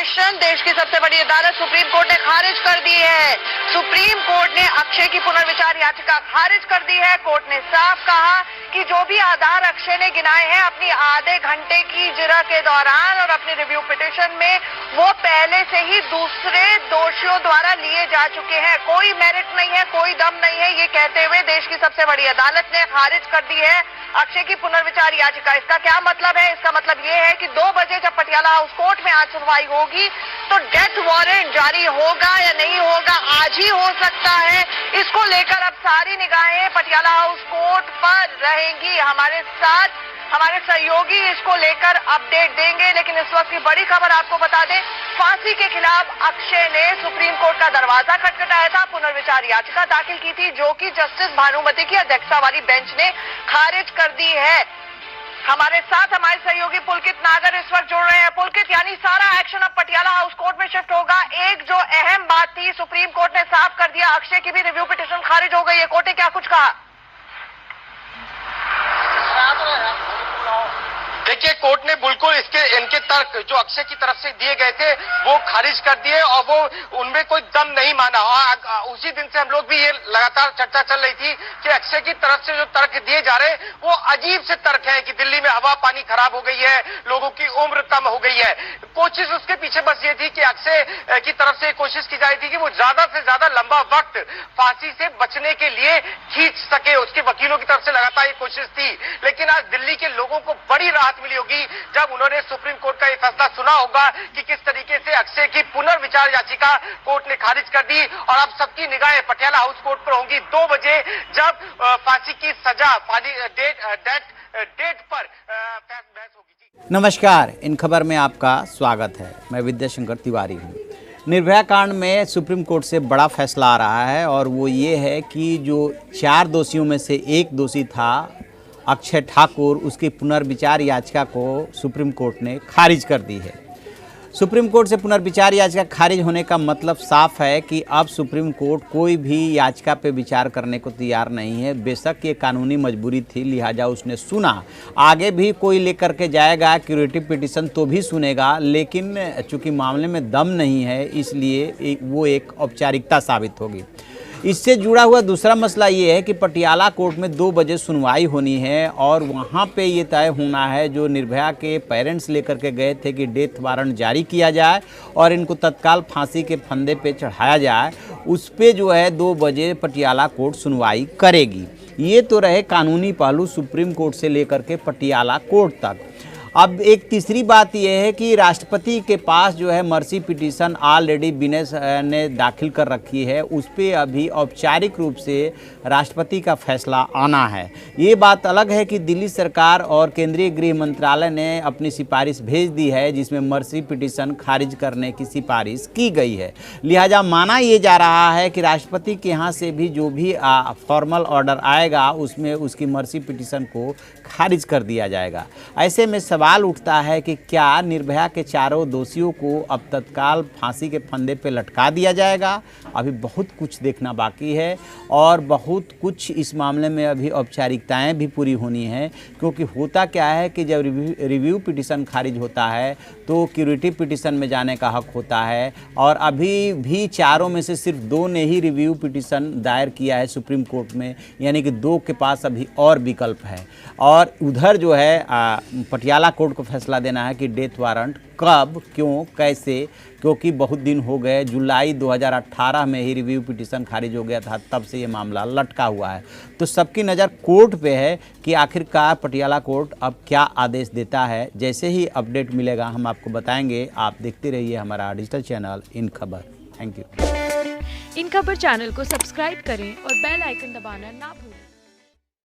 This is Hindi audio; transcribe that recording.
पिटीशन देश की सबसे बड़ी अदालत सुप्रीम कोर्ट ने खारिज कर दी है। सुप्रीम कोर्ट ने अक्षय की पुनर्विचार याचिका खारिज कर दी है। कोर्ट ने साफ कहा कि जो भी आधार अक्षय ने गिनाए हैं अपनी आधे घंटे की जिरह के दौरान और अपनी रिव्यू पिटीशन में, वो पहले से ही दूसरे दोषियों द्वारा लिए जा चुके हैं। कोई मेरिट नहीं है, कोई दम नहीं है, ये कहते हुए देश की सबसे बड़ी अदालत ने खारिज कर दी है अक्षय की पुनर्विचार याचिका। इसका क्या मतलब है? इसका मतलब ये है कि 2 बजे जब पटियाला हाउस कोर्ट में आज सुनवाई होगी तो डेथ वारंट जारी होगा या नहीं होगा, आज ही हो सकता है। इसको लेकर अब सारी निगाहें पटियाला हाउस कोर्ट पर रहेंगी। हमारे साथ हमारे सहयोगी इसको लेकर अपडेट देंगे, लेकिन इस वक्त की बड़ी खबर आपको बता दें, फांसी के खिलाफ अक्षय ने सुप्रीम कोर्ट का दरवाजा खटखटाया था, पुनर्विचार याचिका दाखिल की थी, जो कि जस्टिस भानुमति की अध्यक्षता वाली बेंच ने खारिज कर दी है। हमारे साथ हमारे सहयोगी पुलकित नागर इस वक्त जुड़ रहे हैं। पुलकित, यानी सारा एक्शन अब पटियाला हाउस कोर्ट में शिफ्ट होगा। एक जो अहम बात थी, सुप्रीम कोर्ट ने साफ कर दिया अक्षय की भी रिव्यू पिटीशन खारिज हो गई है। कोर्ट ने क्या कुछ कहा? देखिए, कोर्ट ने बिल्कुल इनके तर्क जो अक्षय की तरफ से दिए गए थे वो खारिज कर दिए और वो उनमें कोई दम नहीं माना। और उसी दिन से हम लोग भी ये लगातार चर्चा चल रही थी कि अक्षय की तरफ से जो तर्क दिए जा रहे हैं वो अजीब से तर्क है कि दिल्ली में हवा पानी खराब हो गई है, लोगों की उम्र कम हो गई है। कोशिश उसके पीछे बस ये थी कि अक्षय की तरफ से कोशिश की जा रही थी कि वो ज्यादा से ज्यादा लंबा वक्त फांसी से बचने के लिए खींच सके। उसके वकीलों की तरफ से लगातार ये कोशिश थी, लेकिन आज दिल्ली के लोगों को बड़ी राहत मिली होगी जब उन्होंने सुप्रीम कोर्ट का ये फैसला सुना होगा कि किस तरीके से अक्षय की पुनर्विचार याचिका कोर्ट ने खारिज कर दी। और अब सबकी निगाहें पटियाला हाउस कोर्ट पर होंगी 2 बजे, जब फांसी की सजा डेट पर बहस होगी। नमस्कार, इन खबर में आपका स्वागत है। मैं विद्याशंकर तिवारी हूँ। निर्भया कांड में सुप्रीम कोर्ट से बड़ा फैसला आ रहा है और वो ये है कि जो 4 दोषियों में से एक दोषी था अक्षय ठाकुर, उसकी पुनर्विचार याचिका को सुप्रीम कोर्ट ने खारिज कर दी है। सुप्रीम कोर्ट से पुनर्विचार याचिका खारिज होने का मतलब साफ है कि अब सुप्रीम कोर्ट कोई भी याचिका पे विचार करने को तैयार नहीं है। बेशक ये कानूनी मजबूरी थी, लिहाजा उसने सुना। आगे भी कोई लेकर के जाएगा क्यूरेटिव पिटीशन तो भी सुनेगा, लेकिन चूंकि मामले में दम नहीं है इसलिए वो एक औपचारिकता साबित होगी। इससे जुड़ा हुआ दूसरा मसला ये है कि पटियाला कोर्ट में 2 बजे सुनवाई होनी है और वहाँ पे ये तय होना है, जो निर्भया के पेरेंट्स लेकर के गए थे कि डेथ वारंट जारी किया जाए और इनको तत्काल फांसी के फंदे पे चढ़ाया जाए, उस पे जो है 2 बजे पटियाला कोर्ट सुनवाई करेगी। ये तो रहे कानूनी पहलू सुप्रीम कोर्ट से लेकर के पटियाला कोर्ट तक। अब एक तीसरी बात यह है कि राष्ट्रपति के पास जो है मर्सी पिटीशन ऑलरेडी विनेश ने दाखिल कर रखी है, उस पर अभी औपचारिक रूप से राष्ट्रपति का फैसला आना है। ये बात अलग है कि दिल्ली सरकार और केंद्रीय गृह मंत्रालय ने अपनी सिफारिश भेज दी है जिसमें मर्सी पिटीशन खारिज करने की सिफारिश की गई है। लिहाजा माना ये जा रहा है कि राष्ट्रपति के यहाँ से भी जो भी फॉर्मल ऑर्डर आएगा उसमें उसकी मर्सी पिटीशन को खारिज कर दिया जाएगा। ऐसे में सवाल उठता है कि क्या निर्भया के 4 दोषियों को अब तत्काल फांसी के फंदे पे लटका दिया जाएगा? अभी बहुत कुछ देखना बाकी है और बहुत कुछ इस मामले में अभी औपचारिकताएं भी पूरी होनी है, क्योंकि होता क्या है कि जब रिव्यू पिटीशन खारिज होता है तो क्यूरेटिव पिटीशन में जाने का हक होता है और अभी भी 4 में से सिर्फ 2 ने ही रिव्यू पिटीशन दायर किया है सुप्रीम कोर्ट में, यानी कि 2 के पास अभी और विकल्प है। और उधर जो है पटियाला कोर्ट को फैसला देना है कि डेथ वारंट कब, क्यों, कैसे, क्योंकि बहुत दिन हो गए। जुलाई 2018 में ही रिव्यू पिटीशन खारिज हो गया था, तब से ये मामला लटका हुआ है। तो सबकी नज़र कोर्ट पे है कि आखिरकार पटियाला कोर्ट अब क्या आदेश देता है। जैसे ही अपडेट मिलेगा हम आपको बताएंगे। आप देखते रहिए हमारा डिजिटल चैनल इन खबर। Thank you. इन खबर चैनल को सब्सक्राइब करें और बेल आइकन दबाना ना भूलें।